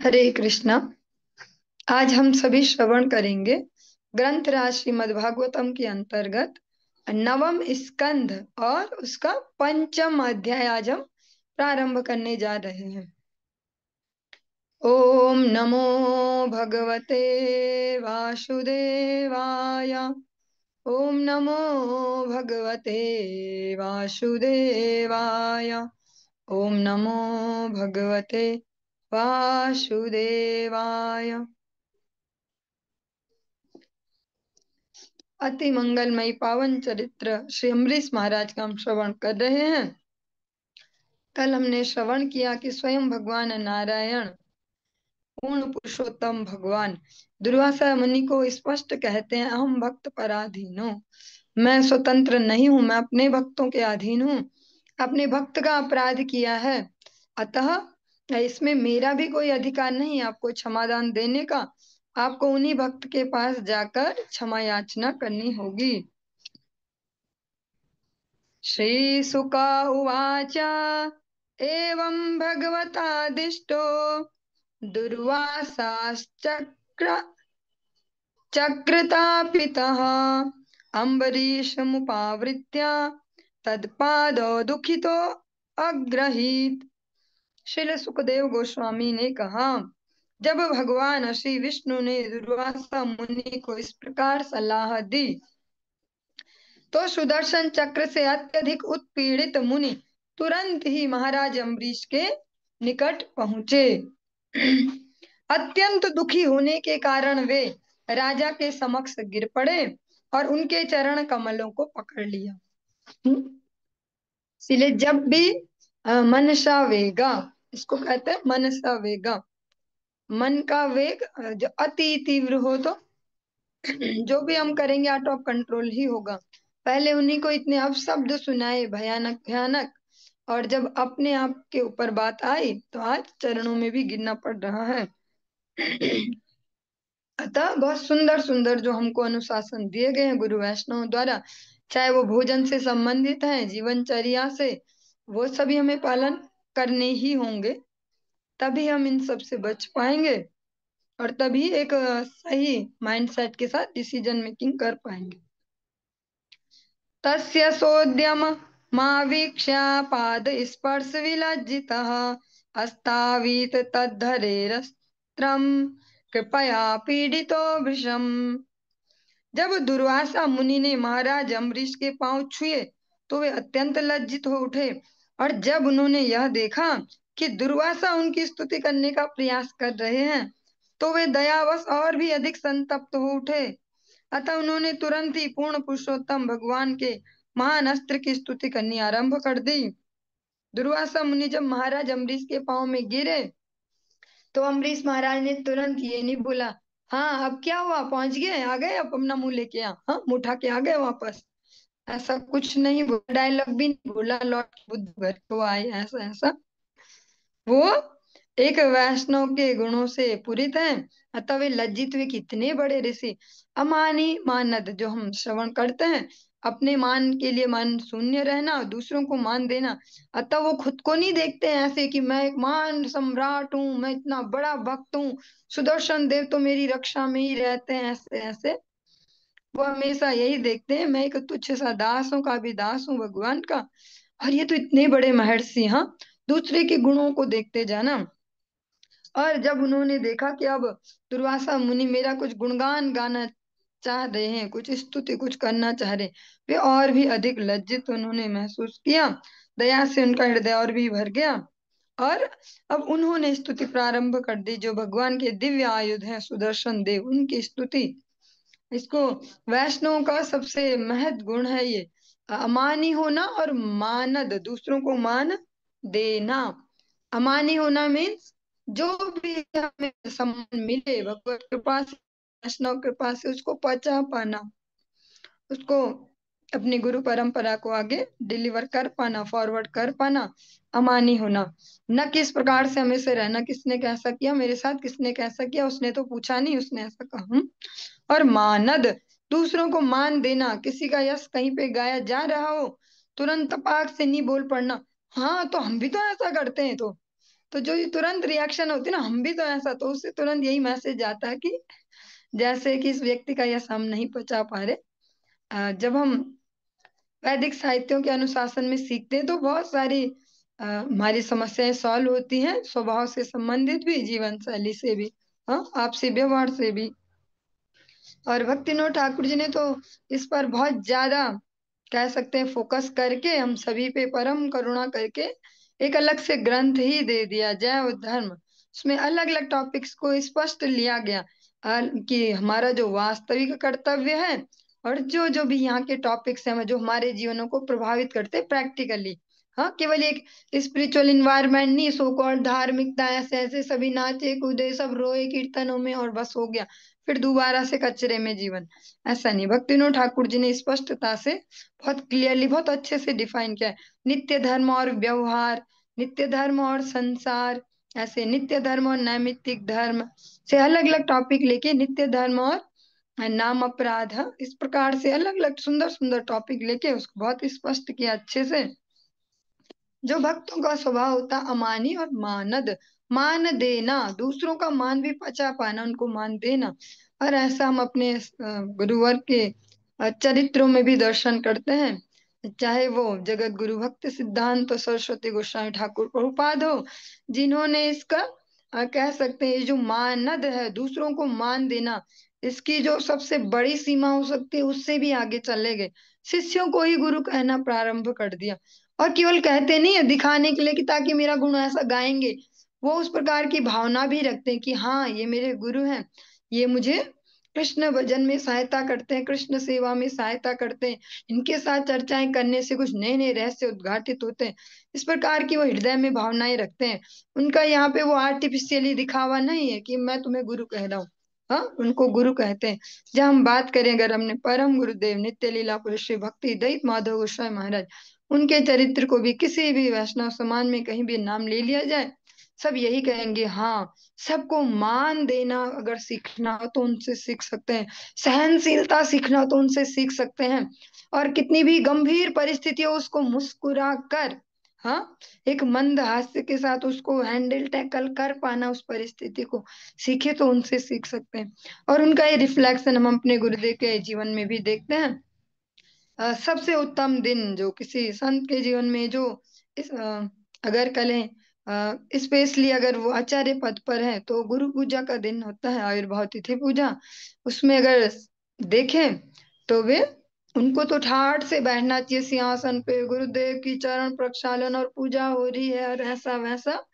हरे कृष्णा। आज हम सभी श्रवण करेंगे ग्रंथ राज श्रीमद्भागवतम के अंतर्गत नवम स्कंध और उसका पंचम अध्याय आज हम प्रारंभ करने जा रहे हैं। ओम नमो भगवते वासुदेवाय। ओम नमो भगवते वासुदेवाय। ओम नमो भगवते वासुदेवाय। अति मंगलमयी पावन चरित्र श्री अम्बरीश महाराज का हम श्रवण कर रहे हैं। कल हमने श्रवण किया कि स्वयं भगवान नारायण पूर्ण पुरुषोत्तम भगवान दुर्वासा मुनि को स्पष्ट कहते हैं, अहम भक्त पराधीन हूँ, मैं स्वतंत्र नहीं हूँ, मैं अपने भक्तों के अधीन हूँ। अपने भक्त का अपराध किया है, अतः इसमें मेरा भी कोई अधिकार नहीं आपको क्षमादान देने का। आपको उन्हीं भक्त के पास जाकर क्षमा याचना करनी होगी। श्रीशुक उवाच एवं भगवतादिष्टो दुर्वासाश्चक्र चक्रतापितः अम्बरीशमुपावृत्य तत्पादौ दुखितो अग्रहीत। श्रील सुखदेव गोस्वामी ने कहा, जब भगवान श्री विष्णु ने दुर्वासा मुनि को इस प्रकार सलाह दी तो सुदर्शन चक्र से अत्यधिक उत्पीड़ित मुनि तुरंत ही महाराज अम्बरीश के निकट पहुंचे। अत्यंत दुखी होने के कारण वे राजा के समक्ष गिर पड़े और उनके चरण कमलों को पकड़ लिया। इसलिए जब भी मनसा वेगा, इसको कहते हैं मनसा वेगा, मन का वेग जो अति तीव्र हो तो जो भी हम करेंगे आउट ऑफ कंट्रोल ही होगा। पहले उन्हीं को इतने अपशब्द सुनाए भयानक भयानक, और जब अपने आप के ऊपर बात आई तो आज चरणों में भी गिरना पड़ रहा है। अतः बहुत सुंदर सुंदर जो हमको अनुशासन दिए गए हैं गुरु वैष्णव द्वारा, चाहे वो भोजन से संबंधित है, जीवनचर्या से, वो सभी हमें पालन करने ही होंगे, तभी हम इन सब से बच पाएंगे और तभी एक सही माइंडसेट के साथ डिसीजन मेकिंग कर पाएंगे। तस्य सोद्यम मावीक्ष्य पाद स्पर्श विलज्जितः अस्तावीत तद्धरेरस्त्रं कृपया पीडितो वृषम। जब दुर्वासा मुनि ने महाराज अम्बरीश के पांव छुए तो वे अत्यंत लज्जित हो उठे, और जब उन्होंने यह देखा कि दुर्वासा उनकी स्तुति करने का प्रयास कर रहे हैं तो वे दयावश और भी अधिक संतप्त हो उठे। अतः उन्होंने तुरंत ही पूर्ण पुरुषोत्तम भगवान के महान अस्त्र की स्तुति करनी आरंभ कर दी। दुर्वासा मुनि जब महाराज अम्बरीश के पांव में गिरे तो अम्बरीश महाराज ने तुरंत ये नहीं बोला, हाँ अब क्या हुआ, पहुंच गए, आ गए, अब अपना मुंह लेके आ, हाँ मुंह उठा के आ गए वापस। ऐसा कुछ नहीं बोला, डायलॉग भी नहीं बोला, लौट के बुद्ध घर को आए, ऐसा ऐसा। वो एक वैष्णव के गुणों से पूरित हैं, अतः वे लज्जित हुए, कितने बड़े ऋषि। अमानी मानद जो हम श्रवण करते हैं, अपने मान के लिए मान शून्य रहना और दूसरों को मान देना। अतः वो खुद को नहीं देखते हैं ऐसे कि मैं एक महान सम्राट हूँ, मैं इतना बड़ा भक्त हूँ, सुदर्शन देव तो मेरी रक्षा में ही रहते हैं, ऐसे ऐसे। वो हमेशा यही देखते हैं, मैं एक तुच्छ सा दास हूँ का भी दास हूँ भगवान का, और ये तो इतने बड़े महर्षि। हाँ, दूसरे के गुणों को देखते जाना। और जब उन्होंने देखा कि अब दुर्वासा मुनि मेरा कुछ गुणगान गाना चाह रहे हैं, कुछ स्तुति कुछ करना चाह रहे, वे और भी अधिक लज्जित उन्होंने महसूस किया। दया से उनका हृदय और भी भर गया, और अब उन्होंने स्तुति प्रारंभ कर दी। जो भगवान के दिव्य आयुध हैं सुदर्शन देव, उनकी स्तुति। इसको वैष्णव का सबसे महत गुण है ये, अमानी होना और मानद, दूसरों को मान देना। अमानी होना मीन्स जो भी हमें सम्मान मिले भगवत कृपा से, वैष्णव कृपा से, उसको पचा पाना, उसको अपनी गुरु परंपरा को आगे डिलीवर कर पाना, फॉरवर्ड कर पाना। अमानी होना, न किस प्रकार से हमें से रहना, किसने कैसा किया मेरे साथ, किसने कैसा किया, उसने तो पूछा नहीं, उसने ऐसा कहा। और मानद, दूसरों को मान देना, किसी का यश कहीं पे गाया जा रहा हो तुरंत तपाक से नहीं बोल पड़ना, हाँ तो हम भी तो ऐसा करते हैं, तो तो जो ये तुरंत रिएक्शन होती है ना, हम भी तो ऐसा, तो उससे तुरंत यही मैसेज आता है कि जैसे कि इस व्यक्ति का यह हम नहीं पचा पा रहे। जब हम वैदिक साहित्यों के अनुशासन में सीखते हैं तो बहुत सारी हमारी समस्याएं सॉल्व होती हैं, स्वभाव से संबंधित भी, जीवन शैली से भी, हाँ, आपसी व्यवहार से भी। और भक्तिनोद ठाकुर जी ने तो इस पर बहुत ज्यादा, कह सकते हैं, फोकस करके हम सभी पे परम करुणा करके एक अलग से ग्रंथ ही दे दिया, जय धर्म। उसमें अलग अलग टॉपिक्स को स्पष्ट लिया गया कि हमारा जो वास्तविक कर्तव्य है और जो जो भी यहाँ के टॉपिक्स हैं जो हमारे जीवनों को प्रभावित करते हैं प्रैक्टिकली। हाँ, केवल एक स्पिरिचुअल इन्वायरमेंट नहीं, सो कॉल्ड धार्मिकता, ऐसे ऐसे सभी नाचे कूदे सब रोए कीर्तनों में और बस हो गया, फिर दोबारा से कचरे में जीवन। ऐसा नहीं, भक्तिनोद ठाकुर जी ने स्पष्टता से बहुत क्लियरली बहुत अच्छे से डिफाइन किया है। नित्य धर्म और व्यवहार, नित्य धर्म और संसार, ऐसे नित्य धर्म और नैमित्तिक धर्म से अलग अलग टॉपिक लेके, नित्य धर्म और नाम अपराध, हाँ, इस प्रकार से अलग अलग सुंदर सुंदर टॉपिक लेके उसको बहुत स्पष्ट किया अच्छे से। जो भक्तों का स्वभाव होता अमानी और मानद, मान देना, दूसरों का मान भी पचा पाना, उनको मान देना। और ऐसा हम अपने गुरुवर के चरित्रों में भी दर्शन करते हैं, चाहे वो जगत गुरु भक्ति सिद्धांत सरस्वती गोस्वामी ठाकुर प्रभुपाद हो, जिन्होंने इसका कह सकते हैं ये जो मानद है, दूसरों को मान देना, इसकी जो सबसे बड़ी सीमा हो सकती है उससे भी आगे चले गए, शिष्यों को ही गुरु कहना प्रारंभ कर दिया। और केवल कहते नहीं है दिखाने के लिए कि ताकि मेरा गुण ऐसा गाएंगे, वो उस प्रकार की भावना भी रखते हैं कि हाँ ये मेरे गुरु हैं, ये मुझे कृष्ण भजन में सहायता करते हैं, कृष्ण सेवा में सहायता करते हैं, इनके साथ चर्चाएं करने से कुछ नए नए रहस्य उद्घाटित होते हैं। इस प्रकार की वो हृदय में भावनाएं रखते हैं। उनका यहाँ पे वो आर्टिफिशियली दिखावा नहीं है कि मैं तुम्हें गुरु कह रहा हूँ, हाँ, उनको गुरु कहते हैं। जब हम बात करें अगर हमने परम गुरुदेव नित्य लीला पुरुष श्री भक्ति दयित माधव गोस्वामी महाराज, उनके चरित्र को भी किसी भी वैष्णव समाज में कहीं भी नाम ले लिया जाए, सब यही कहेंगे, हाँ, सबको मान देना अगर सीखना हो तो उनसे सीख सकते हैं, सहनशीलता सीखना हो तो उनसे सीख सकते हैं, और कितनी भी गंभीर परिस्थिति हो उसको मुस्कुरा कर, हाँ, एक मंद हास्य के साथ उसको हैंडल टैकल कर पाना, उस परिस्थिति को सीखे तो उनसे सीख सकते हैं। और उनका ये रिफ्लेक्शन हम अपने गुरुदेव के जीवन में भी देखते हैं। सबसे उत्तम दिन जो किसी संत के जीवन में, जो अगर कहें स्पेशली अगर वो आचार्य पद पर है तो गुरु पूजा का दिन होता है, आविर्भाव तिथि पूजा। उसमें अगर देखें तो वे, उनको तो ठाठ से बैठना चाहिए सिंहासन पे, गुरुदेव की चरण प्रक्षालन और पूजा हो रही है और ऐसा वैसा।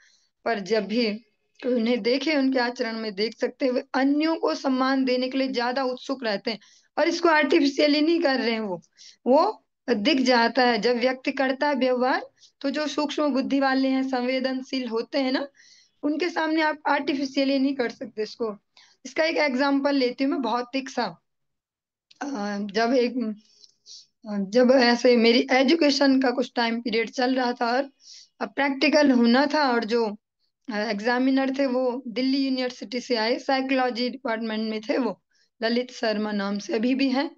पर जब भी कोई उन्हें देखे, उनके आचरण में देख सकते हैं वे अन्यों को सम्मान देने के लिए ज्यादा उत्सुक रहते हैं, और इसको आर्टिफिशियली नहीं कर रहे हैं वो दिख जाता है जब व्यक्ति करता है व्यवहार। तो जो सूक्ष्म बुद्धि वाले हैं, संवेदनशील होते हैं ना, उनके सामने आप आर्टिफिशियली नहीं कर सकते इसको। इसका एक एग्जांपल लेती हूँ मैं, भौतिक सा। जब एक जब ऐसे मेरी एजुकेशन का कुछ टाइम पीरियड चल रहा था और प्रैक्टिकल होना था, और जो एग्जामिनर थे वो दिल्ली यूनिवर्सिटी से आए, साइकोलॉजी डिपार्टमेंट में थे वो, ललित शर्मा नाम से अभी भी हैं।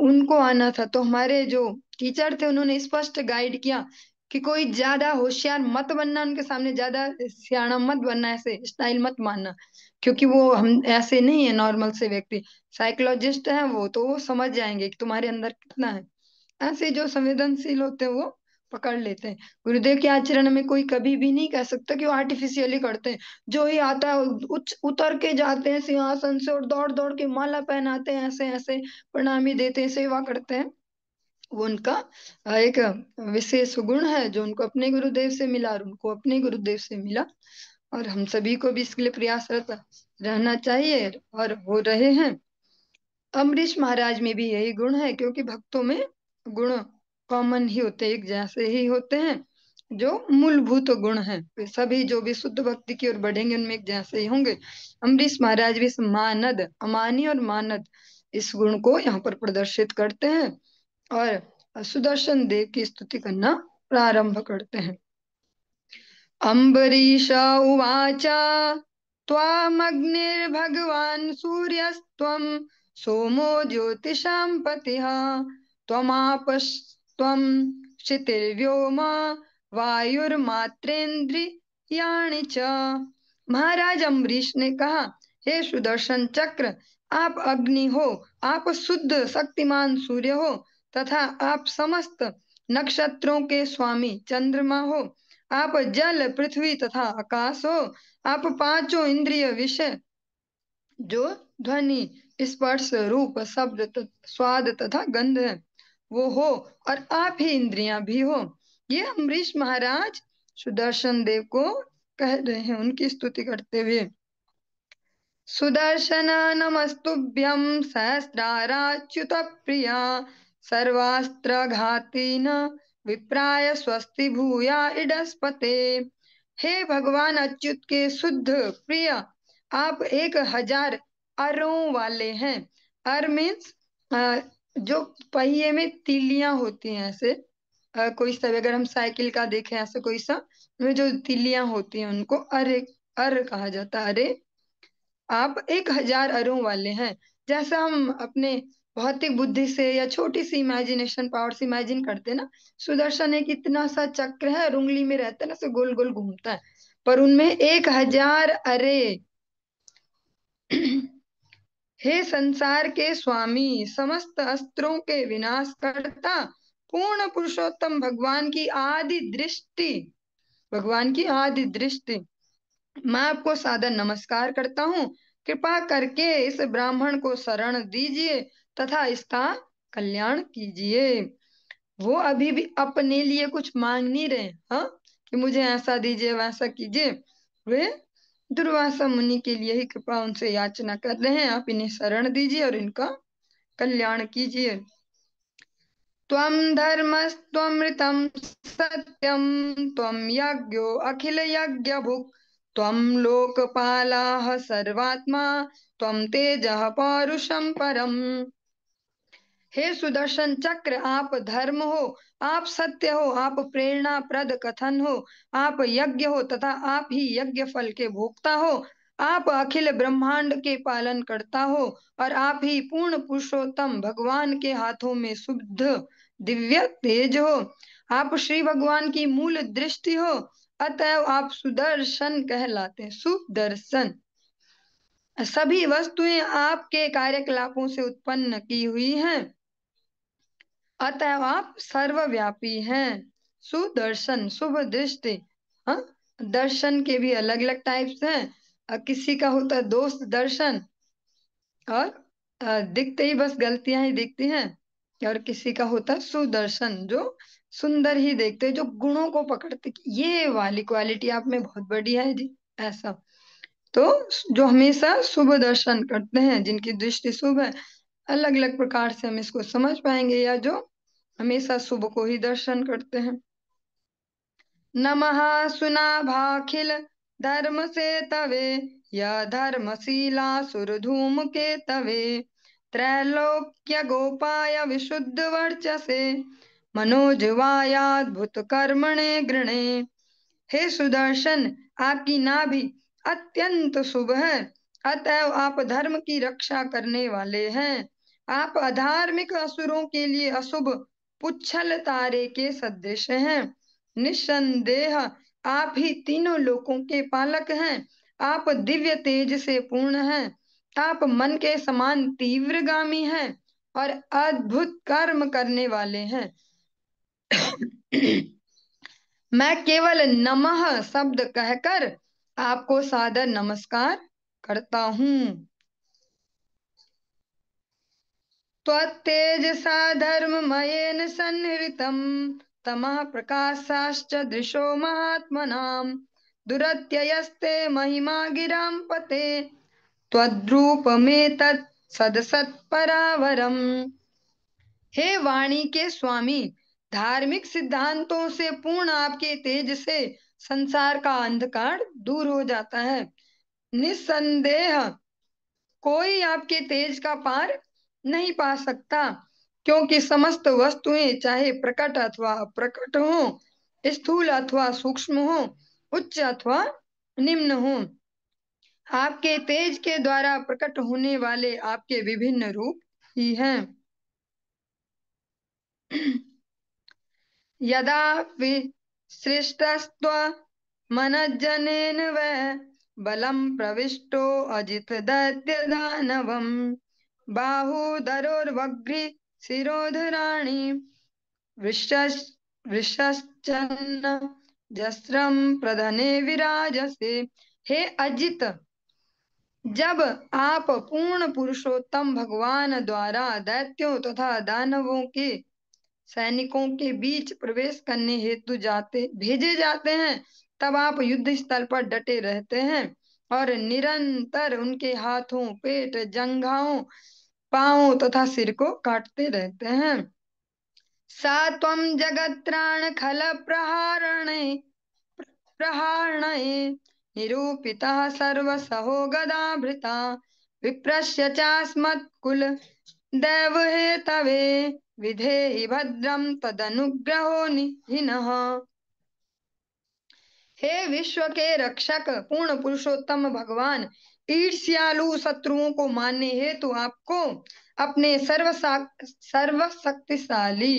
उनको आना था, तो हमारे जो टीचर थे उन्होंने स्पष्ट गाइड किया कि कोई ज्यादा होशियार मत बनना, उनके सामने ज्यादा सियाना मत बनना, ऐसे स्टाइल मत मानना, क्योंकि वो हम ऐसे नहीं है नॉर्मल से व्यक्ति, साइकोलॉजिस्ट हैं वो, तो वो समझ जाएंगे कि तुम्हारे अंदर कितना है। ऐसे जो संवेदनशील होते हैं वो पकड़ लेते हैं। गुरुदेव के आचरण में कोई कभी भी नहीं कह सकता कि वो आर्टिफिशियली करते हैं। जो ही आता है उच्च उतर के जाते हैं सिंहासन से और दौड़ दौड़ के माला पहनाते हैं, ऐसे ऐसे प्रणामी देते हैं, सेवा करते हैं। वो उनका एक विशेष गुण है जो उनको अपने गुरुदेव से मिला और उनको अपने गुरुदेव से मिला। और हम सभी को भी इसके लिए प्रयासरत रहना चाहिए, और हो रहे हैं। अम्बरीश महाराज में भी यही गुण है, क्योंकि भक्तों में गुण कॉमन ही होते हैं, एक जैसे ही होते हैं, जो मूलभूत गुण हैं, वे सभी जो भी शुद्ध भक्ति की ओर बढ़ेंगे उनमें एक जैसे ही होंगे। अम्बरीश महाराज भी इस मानद, अमानी और मानद, इस गुण को यहाँ पर प्रदर्शित करते हैं और सुदर्शन देव की स्तुति करना प्रारंभ करते हैं। अम्बरीष उवाच त्वामग्निर्भगवान् सूर्यस्त्वं सोमो ज्योतिषां पतिः त्वमापस्त्वं क्षितिर्व्योम वायुर्मात्रेन्द्रिय यानि च। महाराज अम्बरीश ने कहा, हे सुदर्शन चक्र, आप अग्नि हो, आप शुद्ध शक्तिमान सूर्य हो, तथा आप समस्त नक्षत्रों के स्वामी चंद्रमा हो। आप जल, पृथ्वी तथा आकाश हो। आप पांचों इंद्रिय विषय, जो ध्वनि, स्पर्श, रूप, शब्द, स्वाद तथा गंध है, वो हो, और आप ही इंद्रियां भी हो। ये अम्बरीश महाराज सुदर्शन देव को कह रहे हैं, उनकी स्तुति करते हुए। सुदर्शन नमस्तुभ्यं सहस्राराच्युत प्रिया, सर्वास्त्र घाती न विप्राय स्वस्ति भूया इडस्पते। हे भगवान अच्युत के शुद्ध प्रिय, आप 1000 अरों वाले हैं। अर मीन्स जो पहिए में तीलियां होती हैं, ऐसे कोई सा भी, अगर हम साइकिल का देखें ऐसे कोई सा, में जो तीलियां होती हैं उनको अरे, अर कहा जाता है। अरे, आप 1000 अरों वाले हैं। जैसा हम अपने भौतिक बुद्धि से या छोटी सी इमेजिनेशन पावर से इमेजिन करते हैं ना, सुदर्शन एक इतना सा चक्र है और उंगली में रहता है ना, से गोल गोल घूमता है, पर उनमें 1000 अरे। हे संसार के स्वामी, समस्त अस्त्रों के विनाश करता, पूर्ण पुरुषोत्तम भगवान की आदि दृष्टि, भगवान की आदि दृष्टि, मैं आपको सादर नमस्कार करता हूँ। कृपा करके इस ब्राह्मण को शरण दीजिए तथा इसका कल्याण कीजिए। वो अभी भी अपने लिए कुछ मांग नहीं रहे, हाँ, कि मुझे ऐसा दीजिए वैसा कीजिए। वे दुर्वासा मुनि के लिए ही कृपा उनसे याचना कर रहे हैं, आप इन्हें शरण दीजिए और इनका कल्याण कीजिए। त्वं धर्मस्त्वमृतं सत्यं, त्वं यज्ञो अखिल यज्ञभुक्, त्वं लोकपालः सर्वात्मा, त्वं तेजः पौरुषं परम्। हे सुदर्शन चक्र, आप धर्म हो, आप सत्य हो, आप प्रेरणा प्रद कथन हो, आप यज्ञ हो तथा आप ही यज्ञ फल के भोक्ता हो, आप अखिल ब्रह्मांड के पालन करता हो, और आप ही पूर्ण पुरुषोत्तम भगवान के हाथों में शुद्ध दिव्य तेज हो। आप श्री भगवान की मूल दृष्टि हो, अतएव आप सुदर्शन कहलाते हैं। सुदर्शन, सभी वस्तुएं आपके कार्यकलापों से उत्पन्न की हुई हैं, अतएव आप सर्वव्यापी हैं। सुदर्शन, शुभ दृष्टि। हाँ, दर्शन के भी अलग अलग टाइप्स हैं। किसी का होता है दोस्त दर्शन, और दिखते ही बस गलतियां ही दिखती हैं। और किसी का होता है सुदर्शन, जो सुंदर ही देखते, जो गुणों को पकड़ते कि ये वाली क्वालिटी आप में बहुत बढ़िया है जी, ऐसा। तो जो हमेशा शुभ दर्शन करते हैं, जिनकी दृष्टि शुभ है, अलग अलग प्रकार से हम इसको समझ पाएंगे, या जो हमेशा शुभ को ही दर्शन करते हैं। नमः सुनाभाखिल धर्म से तवे, या धर्मशीला सुरधूम के तवे, त्रैलोक्य गोपाय विशुद्ध वर्चसे, मनोजवायाद्भुत कर्मणे गृणे। हे सुदर्शन, आपकी नाभि अत्यंत शुभ है, अतएव आप धर्म की रक्षा करने वाले हैं। आप अधार्मिक असुरों के लिए अशुभ पुच्छल तारे के सदृश हैं। निस्संदेह आप ही तीनों लोकों के पालक हैं। आप दिव्य तेज से पूर्ण हैं। आप मन के समान तीव्रगामी हैं और अद्भुत कर्म करने वाले हैं। मैं केवल नमः शब्द कहकर आपको सादर नमस्कार करता हूँ। त्वत्तेजसा धर्ममयेन संहृतं, तमः प्रकाशाश्च दृशो महात्मनां, दुरत्ययस्ते महिमा गिरां पते, त्वद्रूपमेतत् सदसत्परावरम्। हे वाणी के स्वामी, धार्मिक सिद्धांतों से पूर्ण आपके तेज से संसार का अंधकार दूर हो जाता है। निस्संदेह कोई आपके तेज का पार नहीं पा सकता, क्योंकि समस्त वस्तुएं चाहे प्रकट अथवा अप्रकट हो, स्थूल अथवा सूक्ष्म हो, उच्च अथवा निम्न हो, आपके तेज के द्वारा प्रकट होने वाले आपके विभिन्न रूप ही हैं। यदा विसृष्टस्त्व मनज्जनेन वै बलं प्रविष्टो अजित दैत्य दानवम् बाहुदरोर्वग्रि शिरोधराणि वृषश्चन्न जस्रं प्रधने विराजसे। हे अजित, जब आप पूर्ण पुरुषोत्तम भगवान द्वारा दैत्यों तथा दानवों के सैनिकों के बीच प्रवेश करने हेतु भेजे जाते हैं, तब आप युद्ध स्थल पर डटे रहते हैं और निरंतर उनके हाथों, पेट, जंघाओं, पांवों तथा सिर को काटते रहते हैं। सा त्वं जगत्राण खल प्रहारणे निरूपितः सर्वसहो गदाभृता विप्रस्य चास्मत्कुल दैव हेतवे विधेहि भद्रं तदनुग्रहो निहिनः। हे विश्व के रक्षक पूर्ण पुरुषोत्तम भगवान, ईर्ष्यालु शत्रुओं को मारने हेतु आपको अपने सर्वशक्तिशाली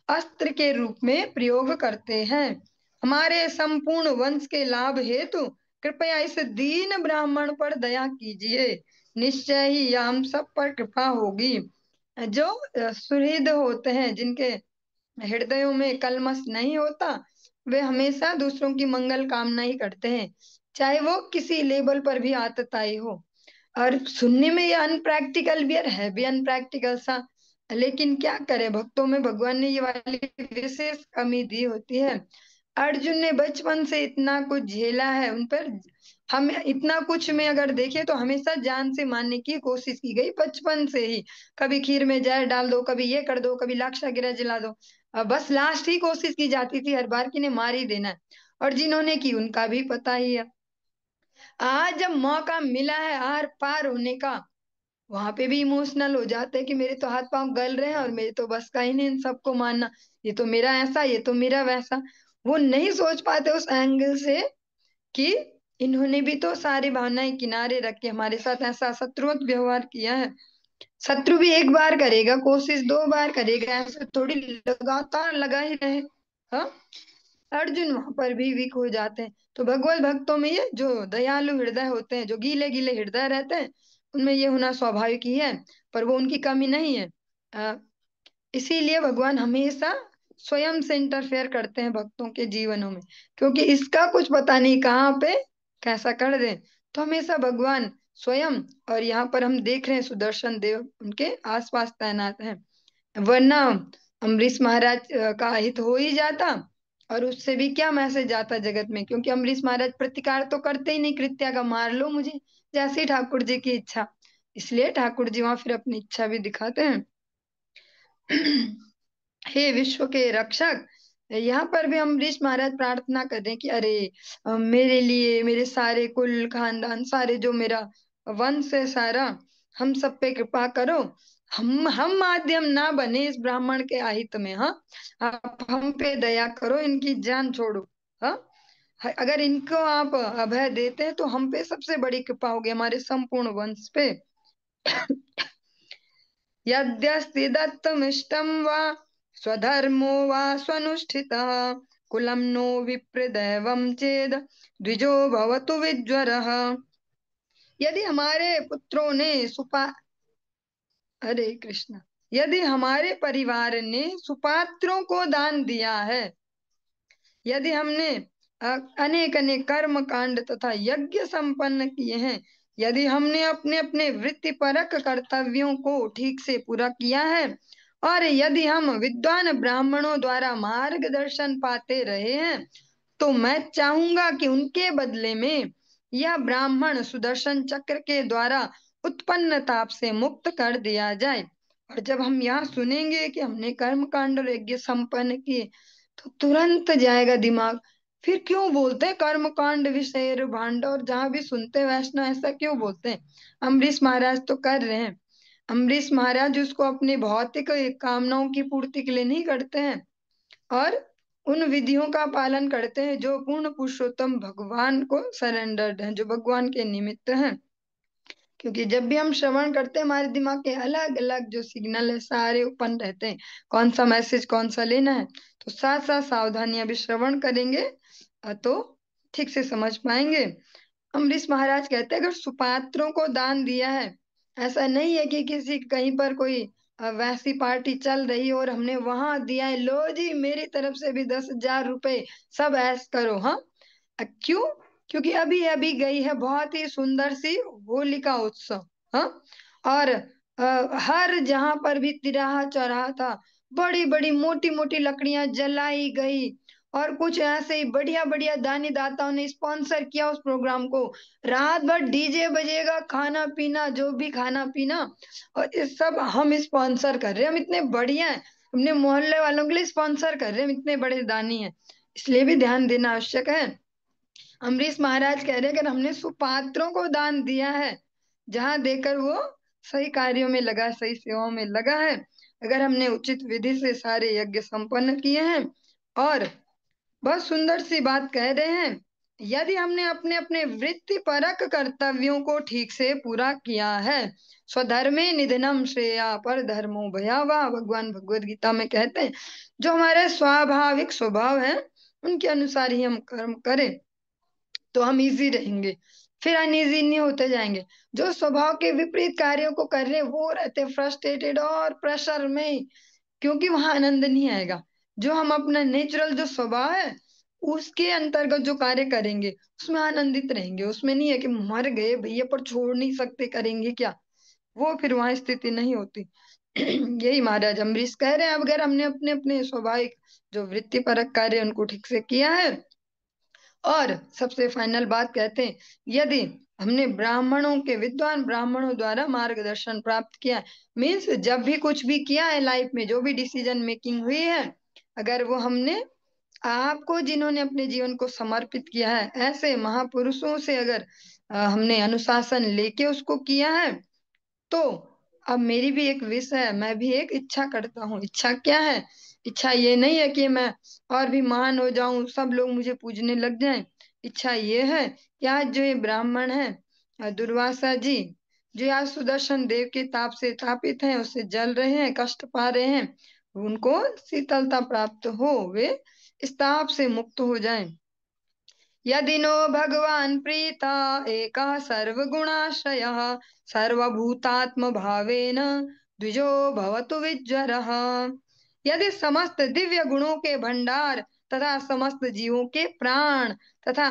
अस्त्र के रूप में प्रयोग करते हैं। हमारे संपूर्ण वंश के लाभ हेतु कृपया इस दीन ब्राह्मण पर दया कीजिए। निश्चय ही हम सब पर कृपा होगी। जो सुहृद होते हैं, जिनके हृदयों में कलमश नहीं होता, वे हमेशा दूसरों की मंगल कामना ही करते हैं, चाहे वो किसी लेवल पर भी आतताई हो। और सुनने में ये अनप्रैक्टिकल भी है भी अनप्रैक्टिकल सा, लेकिन क्या करे, भक्तों में भगवान ने ये वाली विशेष कमी दी होती है। अर्जुन ने बचपन से इतना कुछ झेला है, उन पर हम इतना कुछ में अगर देखें तो हमेशा जान से मारने की कोशिश की गई बचपन से ही। कभी खीर में जहर डाल दो, कभी ये कर दो, कभी लाक्षा गिरा जला दो, बस लास्ट ही कोशिश की जाती थी हर बार कि ने मार ही देना है। और जिन्होंने की उनका भी पता ही है। आज जब मौका मिला है आर पार होने का, वहां पे भी इमोशनल हो जाते हैं कि मेरे तो हाथ पांव गल रहे हैं और मेरे तो बस का ही नहीं इन सबको मानना, ये तो मेरा ऐसा, ये तो मेरा वैसा। वो नहीं सोच पाते उस एंगल से कि इन्होंने भी तो सारी भावनाएं किनारे रख के हमारे साथ ऐसा शत्रुवत व्यवहार किया है। शत्रु भी एक बार करेगा कोशिश, दो बार करेगा, ऐसे थोड़ी लगातार लगा ही रहे। हाँ, अर्जुन वहां पर भी वीक हो जाते हैं। तो भगवत भक्तों में ये जो दयालु हृदय होते हैं, जो गीले गीले हृदय रहते हैं, उनमें ये होना स्वाभाविक ही है, पर वो उनकी कमी नहीं है। इसीलिए भगवान हमेशा स्वयं से इंटरफेयर करते हैं भक्तों के जीवनों में, क्योंकि इसका कुछ पता नहीं कहाँ पे कैसा कर दे। तो हमेशा भगवान स्वयं, और यहाँ पर हम देख रहे हैं सुदर्शन देव उनके आसपास तैनात हैं, वरना अम्बरीश महाराज का हित हो ही जाता। और उससे भी क्या मैसेज जाता जगत में, क्योंकि अम्बरीश महाराज प्रतिकार तो करते ही नहीं, कृत्या का मार लो मुझे, जैसी ठाकुर जी की इच्छा। इसलिए ठाकुर जी वहां फिर अपनी इच्छा भी दिखाते हैं। हे विश्व के रक्षक, यहाँ पर भी अम्बरीश महाराज प्रार्थना कर रहे हैं कि अरे मेरे लिए, मेरे सारे कुल खानदान, सारे जो मेरा वंश है सारा, हम सब पे कृपा करो। हम माध्यम ना बने इस ब्राह्मण के अहित में। हाँ, आप हम पे दया करो, इनकी जान छोड़ो। हाँ, अगर इनको आप अभय देते हैं तो हम पे सबसे बड़ी कृपा होगी, हमारे संपूर्ण वंश पे। यद्यस्ति दत्तमिष्टं वा स्वधर्मो वा स्वनुष्ठितः कुलं नो विप्रदैवं चेद द्विजो भवतु विज्वरः। यदि हमारे पुत्रों ने हरे कृष्ण, यदि हमारे परिवार ने सुपात्रों को दान दिया है, यदि हमने अनेक अनेक कर्म कांड तथा यज्ञ संपन्न किए हैं, यदि हमने अपने अपने वृत्तिपरक कर्तव्यों को ठीक से पूरा किया है, और यदि हम विद्वान ब्राह्मणों द्वारा मार्गदर्शन पाते रहे हैं, तो मैं चाहूंगा कि उनके बदले में यह ब्राह्मण सुदर्शन चक्र के द्वारा उत्पन्न ताप से मुक्त कर दिया जाए। और जब हम यहाँ सुनेंगे कि हमने कर्म कांड और यज्ञ संपन्न किए, तो तुरंत जाएगा दिमाग, फिर क्यों बोलते हैं कर्म कांड विषय भांड, और जहां भी सुनते हैं वैष्णव ऐसा क्यों बोलते हैं। अम्बरीश महाराज तो कर रहे हैं। अम्बरीश महाराज उसको अपने भौतिक कामनाओं की पूर्ति के लिए नहीं करते हैं, और उन विधियों का पालन करते हैं जो पूर्ण पुरुषोत्तम भगवान को सरेंडर्ड हैं, जो भगवान के निमित्त हैं। क्योंकि जब भी हम श्रवण करते हैं, हमारे दिमाग के अलग अलग जो सिग्नल है सारे ओपन रहते हैं, कौन सा मैसेज कौन सा लेना है। तो साथ साथ सावधानियां भी श्रवण करेंगे तो ठीक से समझ पाएंगे। अम्बरीश महाराज कहते हैं अगर सुपात्रों को दान दिया है, ऐसा नहीं है कि किसी कहीं पर कोई वैसी पार्टी चल रही है और हमने वहां दिया है, लो जी मेरी तरफ से भी 10,000 रुपए, सब ऐश करो। हाँ, क्यों? क्योंकि अभी अभी गई है बहुत ही सुंदर सी होलिका उत्सव। हाँ, और हर जहां पर भी तिराहा चौराहा था, बड़ी बड़ी मोटी मोटी लकड़ियां जलाई गई, और कुछ ऐसे ही बढ़िया बढ़िया दानी दाताओं ने स्पॉन्सर किया उस प्रोग्राम को। रात भर डीजे बजेगा, खाना पीना, जो भी खाना पीना, और ये सब हम स्पॉन्सर कर रहे हैं। हम इतने बढ़िया हैं, हमने मोहल्ले वालों के लिए स्पॉन्सर कर रहे हैं, हम इतने बड़े दानी हैं, इसलिए भी ध्यान देना आवश्यक है। अम्बरीश महाराज कह रहे हैं अगर हमने सुपात्रों को दान दिया है, जहां देकर वो सही कार्यों में लगा, सही सेवाओं में लगा है, अगर हमने उचित विधि से सारे यज्ञ संपन्न किए हैं, और बहुत सुंदर सी बात कह रहे हैं, यदि हमने अपने अपने वृत्ति परक कर्तव्यों को ठीक से पूरा किया है, स्वधर्मे निधनम श्रेया पर धर्मो भयावह, भगवान भगवत गीता में कहते हैं, जो हमारे स्वाभाविक स्वभाव है उनके अनुसार ही हम कर्म करें तो हम इजी रहेंगे, फिर अनइजी नहीं होते जाएंगे। जो स्वभाव के विपरीत कार्यों को कर रहे हैं वो रहते फ्रस्ट्रेटेड और प्रेशर में, क्योंकि वहां आनंद नहीं आएगा। जो हम अपना नेचुरल जो स्वभाव है उसके अंतर्गत जो कार्य करेंगे उसमें आनंदित रहेंगे, उसमें नहीं है कि मर गए भैया पर छोड़ नहीं सकते, करेंगे क्या, वो फिर वहां स्थिति नहीं होती। यही महाराज अम्बरीश कह रहे हैं, अब अगर हमने अपने अपने स्वाभाविक जो वृत्ति परक कार्य उनको ठीक से किया है, और सबसे फाइनल बात कहते हैं, यदि हमने ब्राह्मणों के, विद्वान ब्राह्मणों द्वारा मार्गदर्शन प्राप्त किया, मीन्स जब भी कुछ भी किया है लाइफ में, जो भी डिसीजन मेकिंग हुई है, अगर वो हमने आपको जिन्होंने अपने जीवन को समर्पित किया है ऐसे महापुरुषों से अगर हमने अनुशासन लेके उसको किया है, तो अब मेरी भी एक विश है, मैं भी एक इच्छा करता हूँ। इच्छा क्या है? इच्छा ये नहीं है कि मैं और भी महान हो जाऊं, सब लोग मुझे पूजने लग जाएं। इच्छा ये है कि आज जो ये ब्राह्मण है, दुर्वासा जी, जो आज सुदर्शन देव के ताप से तापित हैं, उससे जल रहे हैं, कष्ट पा रहे हैं, उनको शीतलता प्राप्त हो, वे इस ताप से मुक्त हो जाएं। यदि नो भगवान प्रीता एकः सर्वगुणाश्रयः सर्वभूतात्म भावेन द्विजो भवतु विज्वरः। यदि समस्त दिव्य गुणों के भंडार तथा समस्त जीवों के प्राण तथा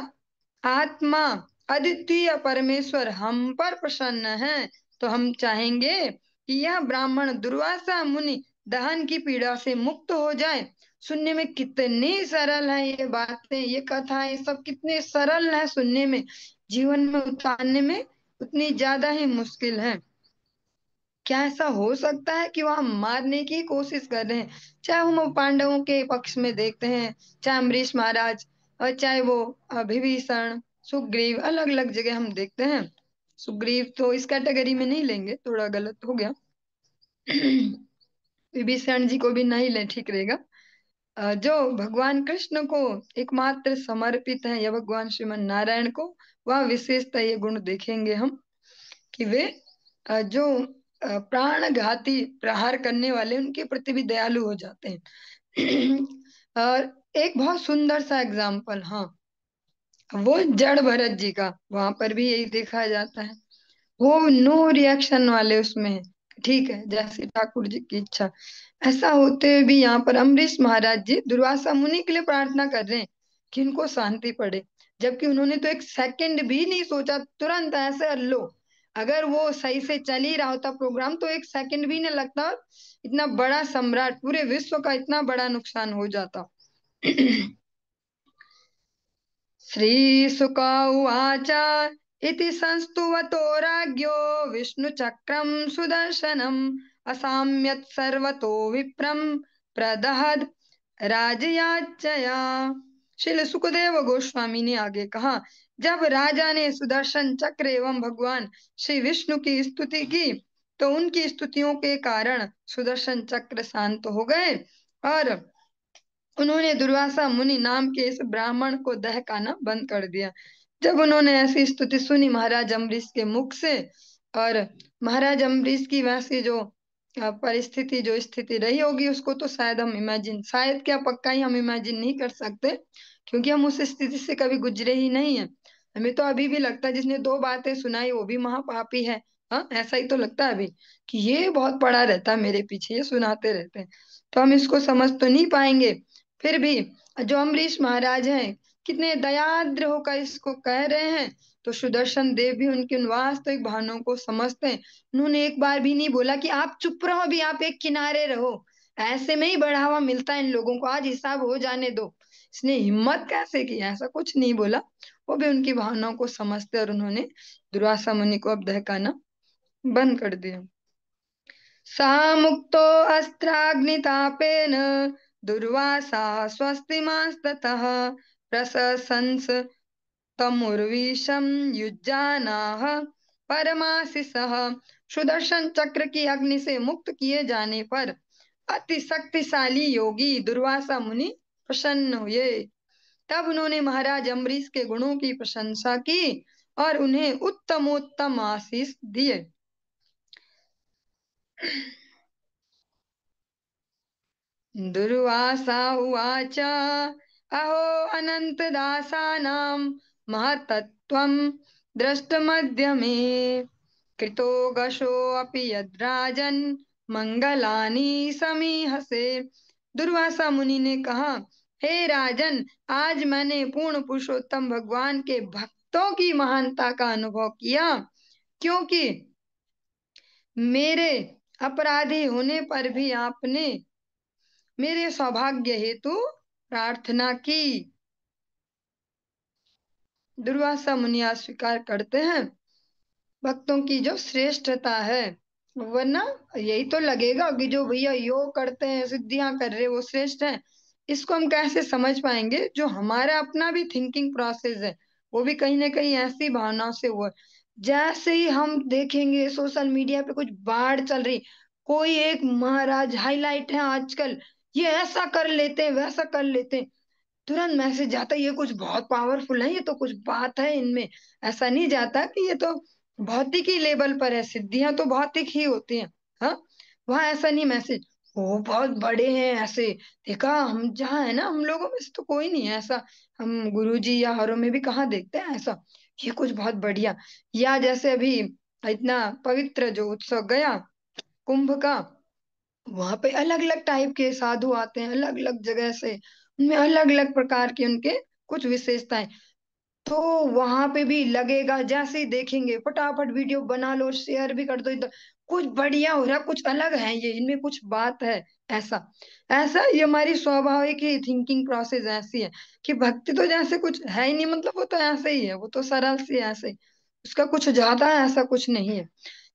आत्मा अद्वितीय परमेश्वर हम पर प्रसन्न है, तो हम चाहेंगे कि यह ब्राह्मण दुर्वासा मुनि दहन की पीड़ा से मुक्त हो जाए। सुनने में कितनी सरल है ये बातें, ये कथाएं, ये सब कितने सरल है सुनने में, जीवन में उतारने में उतनी ज्यादा ही मुश्किल है। क्या ऐसा हो सकता है कि वहां मारने की कोशिश कर रहे हैं? चाहे हम पांडवों के पक्ष में देखते हैं, चाहे अम्बरीश महाराज, और चाहे वो विभीषण, सुग्रीव, अलग अलग जगह हम देखते हैं। सुग्रीव तो इस कैटेगरी में नहीं लेंगे, थोड़ा गलत हो गया। विभीषण जी को भी नहीं ले, ठीक रहेगा। जो भगवान कृष्ण को एकमात्र समर्पित है, या भगवान श्रीमन नारायण को, वह विशेषता ये गुण देखेंगे हम कि वे जो प्राणघाती प्रहार करने वाले उनके प्रति भी दयालु हो जाते हैं। और एक बहुत सुंदर सा एग्जाम्पल, हाँ, वो जड़ भरत जी का, वहां पर भी यही देखा जाता है, वो नो रिएक्शन वाले उसमें है, ठीक है, जैसे ठाकुर जी की इच्छा। ऐसा होते हुए भी यहाँ पर अम्बरीश महाराज जी दुर्वासा मुनि के लिए प्रार्थना कर रहे हैं कि इनको शांति पड़े, जबकि उन्होंने तो एक सेकंड भी नहीं सोचा, तुरंत ऐसे लो, अगर वो सही से चल ही रहा होता प्रोग्राम तो एक सेकंड भी नहीं लगता, इतना बड़ा सम्राट, पूरे विश्व का इतना बड़ा नुकसान हो जाता। श्रीशुक उवाच इति संस्तुवतो राज्ञो विष्णुचक्रं सुदर्शनम् असाम्यत् सर्वतो विप्रं प्रदहद राजयाच्यया। श्री सुखदेव गोस्वामी ने आगे कहा, जब राजा ने सुदर्शन चक्र एवं भगवान श्री विष्णु की स्तुति की, तो उनकी स्तुतियों के कारण सुदर्शन चक्र शांत हो गए, और उन्होंने दुर्वासा मुनि नाम के इस ब्राह्मण को दहकाना बंद कर दिया। जब उन्होंने ऐसी स्तुति सुनी महाराज अम्बरीश के मुख से, और महाराज अम्बरीश की वैसी जो परिस्थिति, जो स्थिति रही होगी, उसको तो शायद हम इमेजिन, शायद क्या पक्का ही हम इमेजिन नहीं कर सकते क्योंकि हम उस स्थिति से कभी गुजरे ही नहीं है। हमें तो अभी भी लगता है जिसने दो बातें सुनाई वो भी महापापी है। हाँ, ऐसा ही तो लगता है अभी कि ये बहुत पड़ा रहता है मेरे पीछे, ये सुनाते रहते हैं। तो हम इसको समझ तो नहीं पाएंगे। फिर भी जो अम्बरीश महाराज हैं, कितने दयाद्र होकर इसको कह रहे हैं। तो सुदर्शन देव भी उनकी उन वास्तविक भावनाओं को समझते हैं। उन्होंने एक बार भी नहीं बोला कि आप चुप रहो, अभी आप एक किनारे रहो। ऐसे में ही बढ़ावा मिलता है इन लोगों को, आज हिसाब हो जाने दो। इसने हिम्मत कैसे की, ऐसा कुछ नहीं बोला। वो भी उनकी भावनाओं को समझते और उन्होंने दुर्वासा मुनि को अब दहकाना बंद कर दिया। सा मुक्तो अस्त्राग्नितापेन दुर्वासा स्वस्तिमास्ततः प्रशंस तमुर्विशम युज्जानाः परमाशिषः। सुदर्शन चक्र की अग्नि से मुक्त किए जाने पर अति शक्तिशाली योगी दुर्वासा मुनि प्रसन्न हुए। तब उन्होंने महाराज अम्बरीश के गुणों की प्रशंसा की और उन्हें उत्तमोत्तम आशीष दिए। दुर्वासा उवाच अहो अनन्तदासानां महत्तत्त्वं द्रष्टुमद्य मे कृतोऽघशोऽपि यद्राजन् मंगलानि समीहसे। दुर्वासा मुनि ने कहा, हे राजन, आज मैंने पूर्ण पुरुषोत्तम भगवान के भक्तों की महानता का अनुभव किया, क्योंकि मेरे अपराधी होने पर भी आपने मेरे सौभाग्य हेतु प्रार्थना की। दुर्वासा मुनि स्वीकार करते हैं भक्तों की जो श्रेष्ठता है। वरना यही तो लगेगा कि जो भैया योग करते हैं, सिद्धियां कर रहे, वो श्रेष्ठ हैं। इसको हम कैसे समझ पाएंगे? जो हमारा अपना भी थिंकिंग प्रोसेस है, वो भी कहीं ना कहीं ऐसी भावनाओं से हुआ है। जैसे ही हम देखेंगे सोशल मीडिया पे कुछ बाढ़ चल रही, कोई एक महाराज हाईलाइट है आजकल, ये ऐसा कर लेते हैं, वैसा कर लेते हैं, तुरंत मैसेज जाता है ये कुछ बहुत पावरफुल है, ये तो कुछ बात है इनमें। ऐसा नहीं जाता कि ये तो भौतिकी लेवल पर है, सिद्धियां तो भौतिक ही होती हैं। हाँ, वहां ऐसा नहीं मैसेज, वो बहुत बड़े हैं ऐसे। देखा, हम जहाँ है ना, हम लोगों में से तो कोई नहीं है ऐसा। हम गुरुजी या हरों में भी कहाँ देखते हैं ऐसा, ये कुछ बहुत बढ़िया। या जैसे अभी इतना पवित्र जो उत्सव गया कुंभ का, वहां पे अलग अलग टाइप के साधु आते हैं, अलग अलग जगह से, उनमें अलग अलग प्रकार के उनके कुछ विशेषताएं। तो वहां पे भी लगेगा, जैसे ही देखेंगे फटाफट वीडियो बना लो, शेयर भी कर दो इधर, कुछ बढ़िया हो रहा, कुछ अलग है, ये इनमें कुछ बात है। ऐसा ऐसा ये हमारी स्वाभाविक ही थिंकिंग प्रोसेस ऐसी है कि भक्ति तो जैसे कुछ है ही नहीं, मतलब वो तो ऐसे ही है, वो तो सरल सी ऐसे ही, उसका कुछ ज्यादा ऐसा कुछ नहीं है।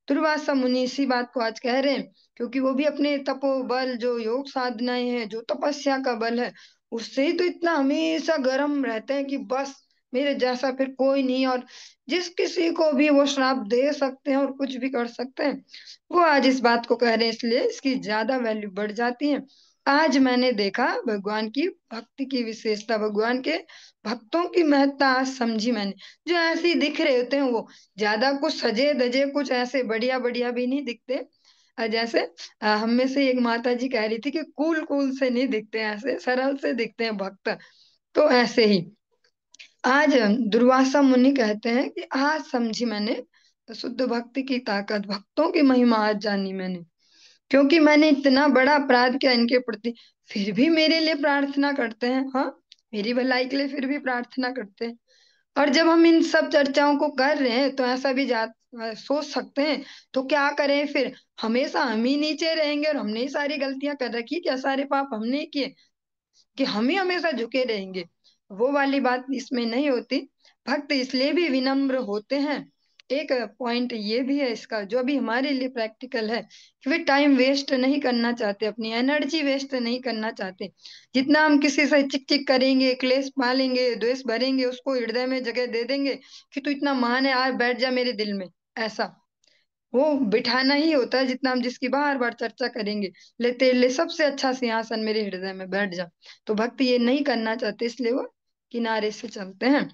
दुर्वासा मुनि इसी बात को आज कह रहे हैं, क्योंकि वो भी अपने तपोबल, जो योग साधनाएं हैं, जो तपस्या का बल है, उससे ही तो इतना हमेशा गर्म रहते हैं कि बस मेरे जैसा फिर कोई नहीं, और जिस किसी को भी वो श्राप दे सकते हैं और कुछ भी कर सकते हैं। वो आज इस बात को कह रहे हैं, इसलिए इसकी ज्यादा वैल्यू बढ़ जाती है। आज मैंने देखा भगवान की भक्ति की विशेषता, भगवान के भक्तों की महत्ता आज समझी मैंने। जो ऐसे ही दिख रहे होते हैं, वो ज्यादा कुछ सजे धजे, कुछ ऐसे बढ़िया बढ़िया भी नहीं दिखते। जैसे हम में से एक माता जी कह रही थी कि कूल कूल से नहीं दिखते, ऐसे सरल से दिखते हैं भक्त। तो ऐसे ही आज दुर्वासा मुनि कहते हैं कि आज समझी मैंने शुद्ध भक्ति की ताकत, भक्तों की महिमा आज जानी मैंने, क्योंकि मैंने इतना बड़ा अपराध किया इनके प्रति, फिर भी मेरे लिए प्रार्थना करते हैं। हाँ, मेरी भलाई के लिए फिर भी प्रार्थना करते हैं। और जब हम इन सब चर्चाओं को कर रहे हैं तो ऐसा भी सोच सकते हैं, तो क्या करें फिर? हमेशा हम ही नीचे रहेंगे और हमने ही सारी गलतियां कर रखी, क्या सारे पाप हमने ही किए कि हम ही हमेशा झुके रहेंगे? वो वाली बात इसमें नहीं होती। भक्त इसलिए भी विनम्र होते हैं। एक पॉइंट ये भी है इसका, जो अभी हमारे लिए प्रैक्टिकल है, कि वे टाइम वेस्ट नहीं करना चाहते, अपनी एनर्जी वेस्ट नहीं करना चाहते। जितना हम किसी से चिक चिक करेंगे, क्लेश पालेंगे, द्वेष भरेंगे, उसको हृदय में जगह दे देंगे कि तू इतना महान है, आज बैठ जा मेरे दिल में, ऐसा वो बिठाना ही होता है। जितना हम जिसकी बार बार चर्चा करेंगे, ले तेरे लिए सबसे अच्छा सिंहासन मेरे हृदय में बैठ जा। तो भक्त ये नहीं करना चाहते, इसलिए वो किनारे से चलते हैं।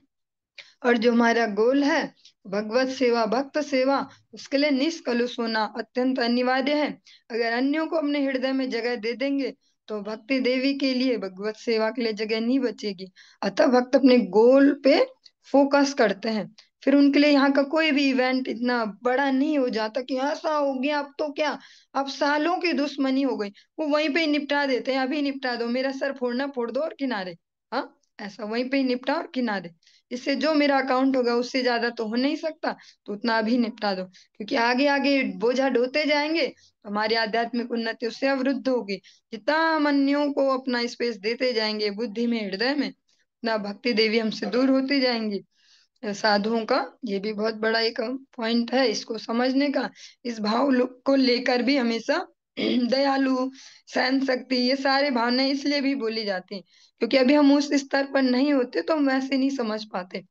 और जो हमारा गोल है भगवत सेवा, भक्त सेवा, उसके लिए निष्कलुष होना अत्यंत अनिवार्य है। अगर अन्यों को अपने हृदय में जगह दे देंगे तो भक्ति देवी के लिए भगवत सेवा के लिए जगह नहीं बचेगी। अतः भक्त अपने गोल पे फोकस करते हैं। फिर उनके लिए यहाँ का कोई भी इवेंट इतना बड़ा नहीं हो जाता कि ऐसा हो गया अब तो क्या, अब सालों की दुश्मनी हो गई, वो वहीं पे ही निपटा देते हैं, अभी निपटा दो, मेरा सर फोड़ना फोड़ दो और किनारे। हाँ, ऐसा वहीं पे ही निपटा और किनारे। इससे जो मेरा अकाउंट होगा उससे ज्यादा तो हो नहीं सकता, तो उतना अभी निपटा दो। क्योंकि आगे आगे बोझा ढोते जाएंगे तो हमारी आध्यात्मिक उन्नति उससे अवरुद्ध होगी। जितना मन्यों को अपना स्पेस देते जाएंगे बुद्धि में, हृदय में, उतना भक्ति देवी हमसे दूर होती जाएंगी। साधुओं का ये भी बहुत बड़ा एक पॉइंट है इसको समझने का। इस भाव को लेकर भी हमेशा दयालु, सहन शक्ति, ये सारे भावनाएं इसलिए भी बोली जाती हैं क्योंकि अभी हम उस स्तर पर नहीं होते तो हम वैसे नहीं समझ पाते।